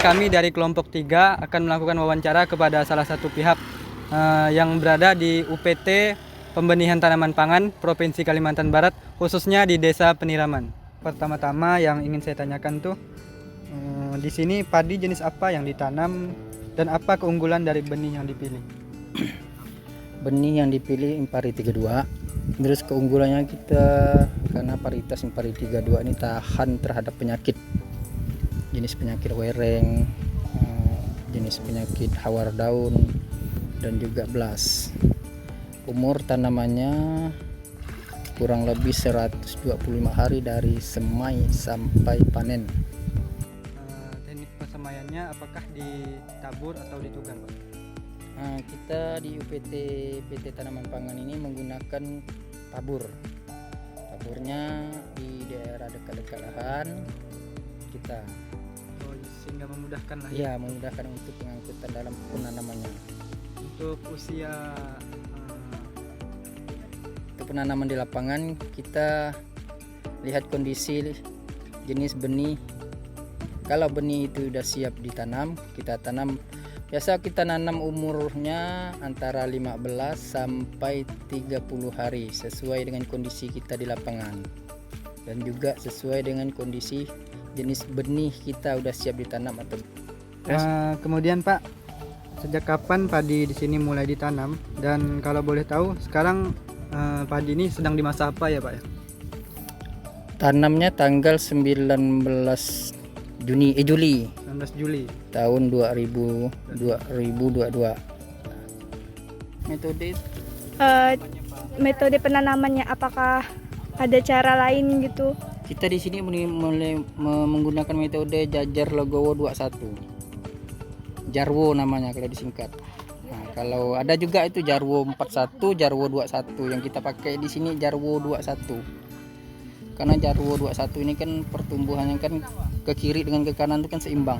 kami dari kelompok 3 akan melakukan wawancara kepada salah satu pihak yang berada di UPT Pembenihan Tanaman Pangan Provinsi Kalimantan Barat, khususnya di Desa Peniraman. Pertama-tama yang ingin saya tanyakan tuh, di sini padi jenis apa yang ditanam dan apa keunggulan dari benih yang dipilih? Benih yang dipilih Impari 32. Terus keunggulannya kita karena varietas Impari 32 ini tahan terhadap penyakit. Jenis penyakit wereng, jenis penyakit hawar daun dan juga blas. Umur tanamannya kurang lebih 125 hari dari semai sampai panen. Teknik persemaiannya apakah ditabur atau ditugar, Pak? Kita di UPT PT Tanaman Pangan ini menggunakan tabur. Taburnya di daerah dekat-dekat lahan kita. Sehingga memudahkan lah ya. Memudahkan untuk pengangkutan dalam penanamannya. Untuk usia Untuk penanaman di lapangan kita lihat kondisi jenis benih. Kalau benih itu sudah siap ditanam, kita tanam. Biasa kita nanam umurnya antara 15 sampai 30 hari sesuai dengan kondisi kita di lapangan. Dan juga sesuai dengan kondisi jenis benih kita udah siap ditanam atau kemudian Pak, sejak kapan padi di sini mulai ditanam, dan kalau boleh tahu sekarang padi ini sedang di masa apa ya Pak ya? Tanamnya tanggal 19 Juli 19 Juli tahun 2022. Metode penanamannya apakah ada cara lain gitu? Kita di sini mulai menggunakan metode jajar legowo 21. Jarwo namanya kalau disingkat. Nah, kalau ada juga itu Jarwo 41, Jarwo 21. Yang kita pakai di sini Jarwo 21. Karena Jarwo 21 ini kan pertumbuhannya kan ke kiri dengan ke kanan itu kan seimbang.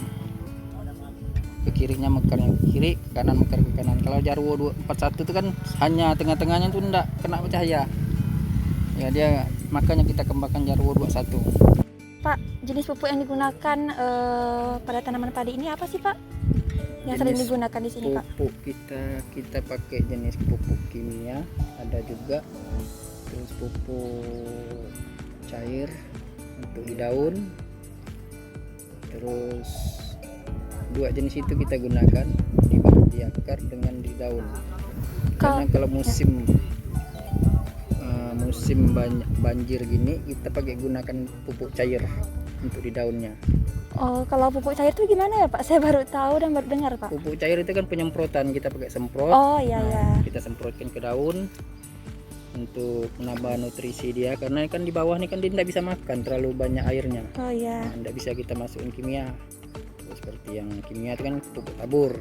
Ke kirinya mekarnya ke kiri, ke kanan mekar ke kanan. Kalau Jarwo 41 itu kan hanya tengah-tengahnya itu enggak kena cahaya. Ya dia makanya kita kembangkan Jarwo 21. Pak, jenis pupuk yang digunakan pada tanaman padi ini apa sih Pak? Yang sering digunakan di sini Pak? Pupuk kita pakai jenis pupuk kimia, ada juga terus pupuk cair untuk di daun. Terus dua jenis itu kita gunakan di akar dengan di daun. Karena kalau musim banjir gini kita pakai gunakan pupuk cair untuk di daunnya. Oh, kalau pupuk cair itu gimana ya Pak? Saya baru tahu dan baru dengar Pak. Pupuk cair itu kan penyemprotan, kita pakai semprot. Oh iya ya. Kita semprotkan ke daun untuk menambah nutrisi dia, karena kan di bawah nih kan dia tidak bisa makan terlalu banyak airnya. Oh iya. Tidak bisa kita masukin kimia. Seperti yang kimia itu kan pupuk tabur.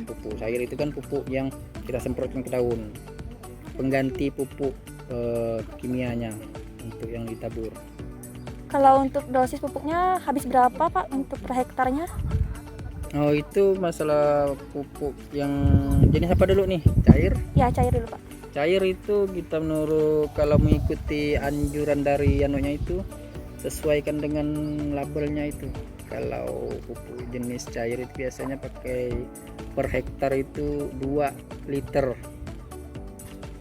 Pupuk cair itu kan pupuk yang kita semprotkan ke daun. Pengganti pupuk kimianya untuk yang ditabur. Kalau untuk dosis pupuknya habis berapa Pak untuk per hektarnya? Oh, itu masalah pupuk yang jenis apa dulu nih? Cair? Ya, cair dulu Pak. Cair itu kita menurut kalau mengikuti anjuran dari anunya itu sesuaikan dengan labelnya itu. Kalau pupuk jenis cair itu biasanya pakai per hektar itu 2 liter.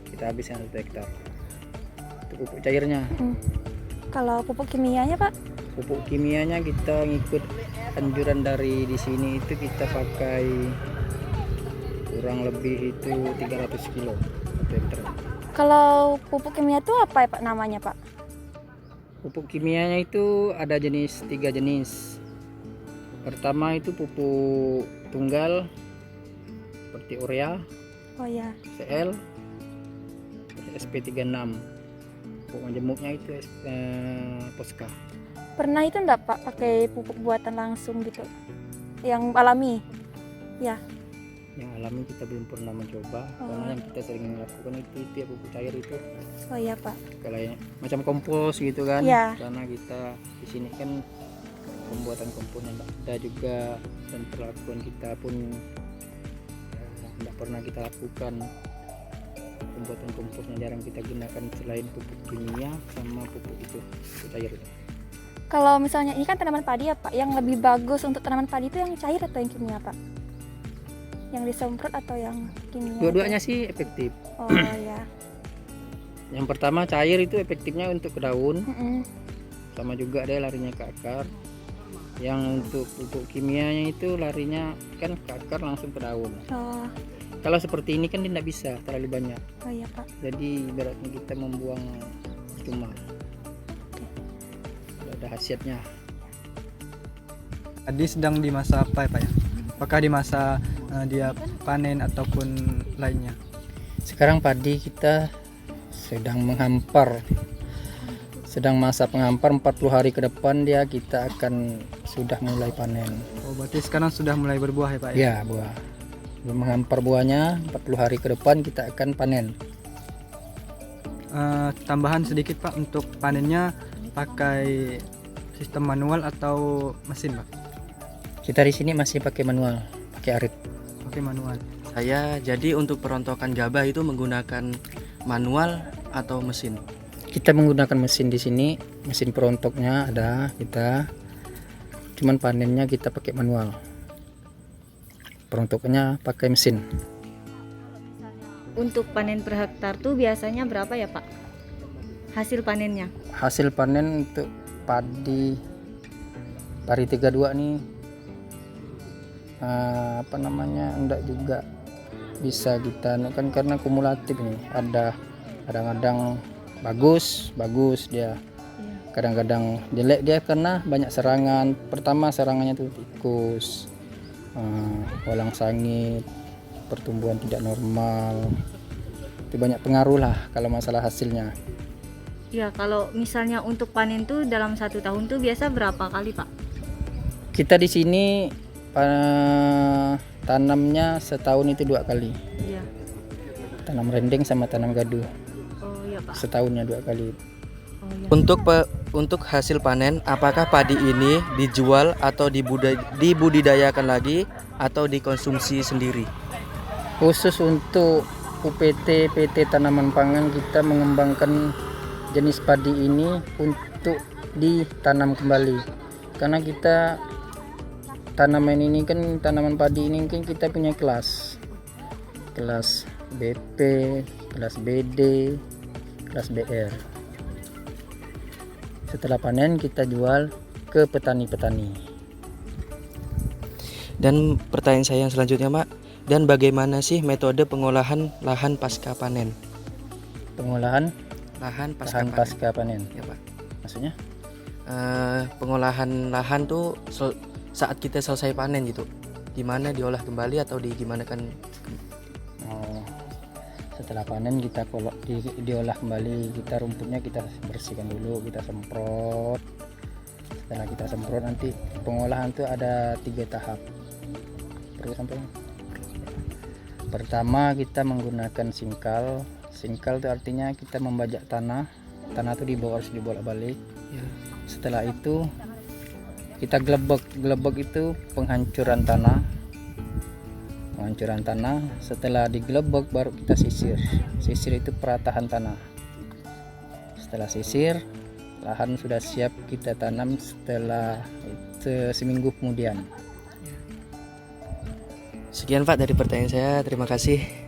Kita habiskan 1 hektar. Itu pupuk cairnya. Kalau pupuk kimianya Pak? Pupuk kimianya kita ngikut anjuran dari di sini itu kita pakai kurang lebih itu 300 kilo. Kalau pupuk kimia itu apa ya Pak namanya Pak? Pupuk kimianya itu ada 3 jenis. Pertama itu pupuk tunggal seperti urea, Oh ya. CL, SP36. Pupuk majemuknya itu Posca. Pernah itu enggak Pak pakai pupuk buatan langsung gitu? Yang alami? Ya. Yang alami kita belum pernah mencoba. Karena yang kita sering lakukan itu ya pupuk cair itu. Oh iya Pak. Kalau macam kompos gitu kan. Ya. Karena kita di sini kan pembuatan komposnya ada juga, dan perlakuan kita pun tidak pernah kita lakukan. Pembuatan komposnya jarang kita gunakan selain pupuk kimia sama pupuk itu, pupuk cair itu. Kalau misalnya ini kan tanaman padi ya Pak, yang lebih bagus untuk tanaman padi itu yang cair atau yang kimia Pak? Yang disemprot atau yang kimia? Dua-duanya sih efektif. Oh ya. Yang pertama cair itu efektifnya untuk ke daun, Mm-mm. sama juga dia larinya ke akar. Yang untuk pupuk kimianya itu larinya kan ke akar langsung ke daun. Oh, Kalau seperti ini kan tidak bisa terlalu banyak, oh iya Pak. jadi ibaratnya kita membuang cuma. Ada khasiatnya. Padi sedang di masa apa ya Pak ya? Apakah di masa dia panen ataupun lainnya? Sekarang padi kita sedang menghampar, sedang masa penghampar. 40 hari ke depan dia kita akan sudah mulai panen. Oh, berarti sekarang sudah mulai berbuah ya Pak ya? Ya, buah. Belum menghampar buahnya, 40 hari ke depan kita akan panen. Tambahan sedikit Pak, untuk panennya pakai sistem manual atau mesin Pak? Kita di sini masih pakai manual, pakai arit. Pakai manual. Saya jadi untuk perontokan gabah itu menggunakan manual atau mesin. Kita menggunakan mesin di sini, mesin perontoknya ada kita. Cuman panennya kita pakai manual. Perontoknya pakai mesin. Untuk panen per hektar tuh biasanya berapa ya Pak? Hasil panennya? Hasil panen untuk padi pari 32 nih apa namanya, enggak juga bisa kita kan karena kumulatif nih, ada kadang-kadang bagus dia, kadang-kadang jelek dia karena banyak serangan. Pertama serangannya tuh tikus, walang sangit, pertumbuhan tidak normal, itu banyak pengaruh lah kalau masalah hasilnya. Ya kalau misalnya untuk panen tuh dalam 1 tahun tuh biasa berapa kali Pak? Kita di sini tanamnya setahun itu 2 kali, Iya. tanam rendeng sama tanam gaduh, Oh iya Pak. setahunnya 2 kali. Oh iya. Untuk hasil panen, apakah padi ini dijual atau dibudidayakan lagi atau dikonsumsi sendiri? Khusus untuk UPT PT Tanaman Pangan, kita mengembangkan jenis padi ini untuk ditanam kembali, karena kita tanaman ini kan, tanaman padi ini kan kita punya kelas BP, kelas BD, kelas BR. Setelah panen kita jual ke petani-petani. Dan pertanyaan saya yang selanjutnya Pak, dan bagaimana sih metode pengolahan lahan pasca panen? Pengolahan Lahan pasca lahan panen. pasca panen, Ya Pak. maksudnya Pengolahan lahan tuh saat kita selesai panen gitu, gimana diolah kembali atau gimana kan? setelah panen kita diolah kembali, kita rumputnya kita bersihkan dulu, kita semprot. Setelah kita semprot, nanti pengolahan itu ada 3 tahap. Perlu sampai pertama kita menggunakan singkal itu artinya kita membajak tanah itu harus dibolak-balik. Ya. Setelah itu kita glebek itu penghancuran tanah. Setelah diglebek baru kita sisir itu peratahan tanah. Setelah sisir, lahan sudah siap kita tanam setelah itu seminggu kemudian. Sekian Pak dari pertanyaan saya, terima kasih.